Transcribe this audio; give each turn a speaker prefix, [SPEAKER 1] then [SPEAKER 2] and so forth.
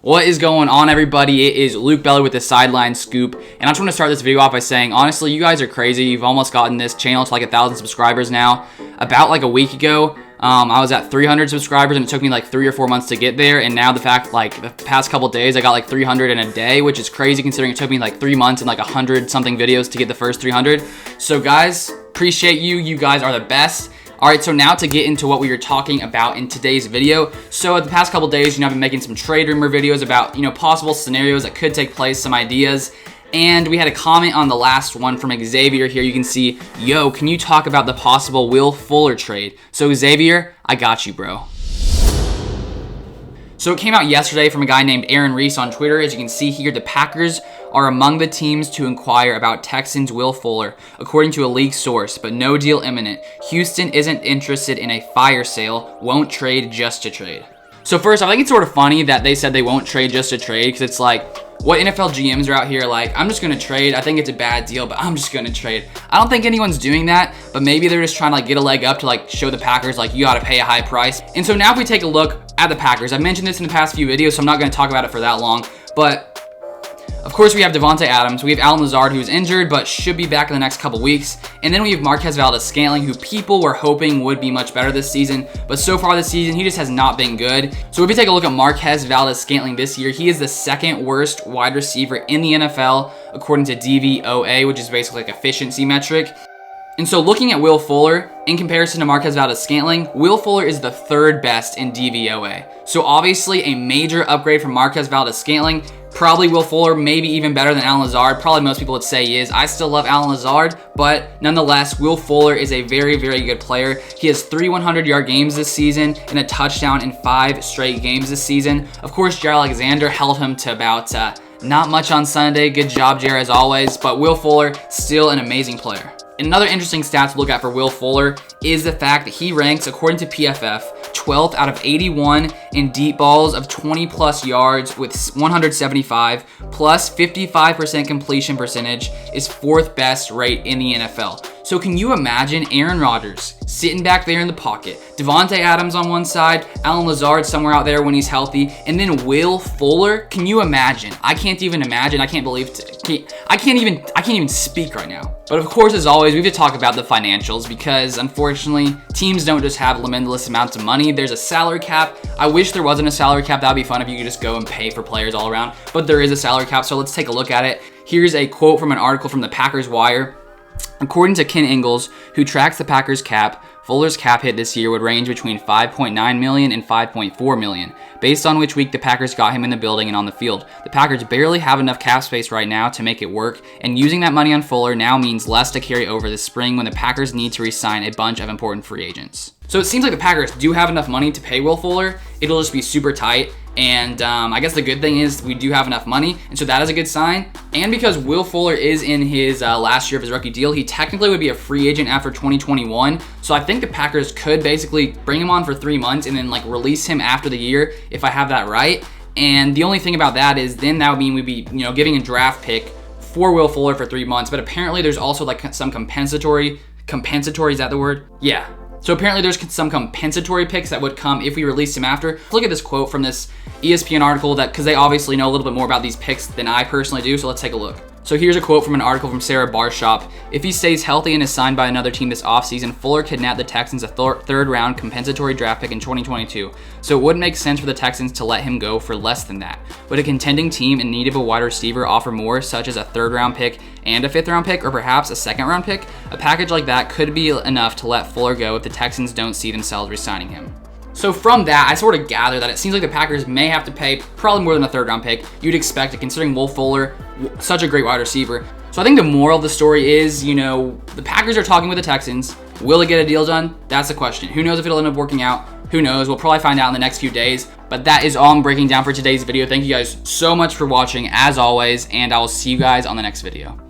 [SPEAKER 1] What is going on, everybody? It is Luke Belly with the Sideline Scoop, and I just want to start this video off by saying, honestly, you guys are crazy. You've almost gotten this channel to like 1,000 subscribers now. About like a week ago, I was at 300 subscribers, and it took me like 3 or 4 months to get there. And now the past couple days, I got like 300 in a day, which is crazy considering it took me like 3 months and like 100 something videos to get the first 300. So guys, appreciate you. You guys are the best. All right, so now to get into what we are talking about in today's video. So at the past couple days, I've been making some trade rumor videos about, possible scenarios that could take place, some ideas. And we had a comment on the last one from Xavier here. You can see, yo, can you talk about the possible Will Fuller trade? So Xavier, I got you, bro. So it came out yesterday from a guy named Aaron Reese on Twitter. As you can see here, the Packers are among the teams to inquire about Texans' Will Fuller, according to a league source, but no deal imminent. Houston isn't interested in a fire sale, won't trade just to trade. So first, I think it's sort of funny that they said they won't trade just to trade, because it's like, what NFL GMs are out here like, I'm just going to trade. I think it's a bad deal, but I'm just going to trade. I don't think anyone's doing that, but maybe they're just trying to like get a leg up to like show the Packers like you got to pay a high price. And so now if we take a look at the Packers, I've mentioned this in the past few videos, so I'm not going to talk about it for that long, but of course, we have Davante Adams. We have Allen Lazard, who's injured, but should be back in the next couple weeks. And then we have Marquez Valdes-Scantling, who people were hoping would be much better this season. But so far this season, he just has not been good. So if we take a look at Marquez Valdes-Scantling this year, he is the second worst wide receiver in the NFL, according to DVOA, which is basically like efficiency metric. And so looking at Will Fuller, in comparison to Marquez Valdes-Scantling, Will Fuller is the third best in DVOA. So obviously a major upgrade from Marquez Valdes-Scantling. Probably Will Fuller, maybe even better than Allen Lazard. Probably most people would say he is. I still love Allen Lazard, but nonetheless, Will Fuller is a very, very good player. He has 3 100-yard games this season and a touchdown in 5 straight games this season. Of course, Jaire Alexander held him to about not much on Sunday. Good job, Jaire, as always, but Will Fuller, still an amazing player. Another interesting stat to look at for Will Fuller is the fact that he ranks, according to PFF, 12th out of 81 in deep balls of 20-plus yards with 175, plus 55% completion percentage is 4th best rate in the NFL. So can you imagine Aaron Rodgers sitting back there in the pocket, Davante Adams on one side, Allen Lazard somewhere out there when he's healthy, and then Will Fuller? Can you imagine? I can't even imagine. I can't believe I can't even speak right now. But of course, as always, we have to talk about the financials because unfortunately, teams don't just have limitless amounts of money. There's a salary cap. I wish there wasn't a salary cap. That would be fun if you could just go and pay for players all around. But there is a salary cap, so let's take a look at it. Here's a quote from an article from the Packers Wire. According to Ken Ingalls, who tracks the Packers cap, Fuller's cap hit this year would range between $5.9 million and $5.4 million, based on which week the Packers got him in the building and on the field. The Packers barely have enough cap space right now to make it work, and using that money on Fuller now means less to carry over this spring when the Packers need to re-sign a bunch of important free agents. So it seems like the Packers do have enough money to pay Will Fuller. It'll just be super tight. And I guess the good thing is we do have enough money, and so that is a good sign. And because Will Fuller is in his last year of his rookie deal, he technically would be a free agent after 2021. So I think the Packers could basically bring him on for 3 months and then like release him after the year if I have that right. And the only thing about that is then that would mean we'd be giving a draft pick for Will Fuller for 3 months. But apparently there's also like some compensatory, is that the word? Yeah. So apparently there's some compensatory picks that would come if we released him after. Look at this quote from this ESPN article because they obviously know a little bit more about these picks than I personally do, so let's take a look. So here's a quote from an article from Sarah Barshop. If he stays healthy and is signed by another team this offseason, Fuller could net the Texans a third-round compensatory draft pick in 2022. So it wouldn't make sense for the Texans to let him go for less than that. Would a contending team in need of a wide receiver offer more, such as a third-round pick and a fifth-round pick, or perhaps a second-round pick? A package like that could be enough to let Fuller go if the Texans don't see themselves re-signing him. So from that, I sort of gather that it seems like the Packers may have to pay probably more than a third-round pick. You'd expect it, considering Will Fuller, such a great wide receiver. So I think the moral of the story is, the Packers are talking with the Texans. Will it get a deal done? That's the question. Who knows if it'll end up working out? Who knows? We'll probably find out in the next few days. But that is all I'm breaking down for today's video. Thank you guys so much for watching, as always, and I will see you guys on the next video.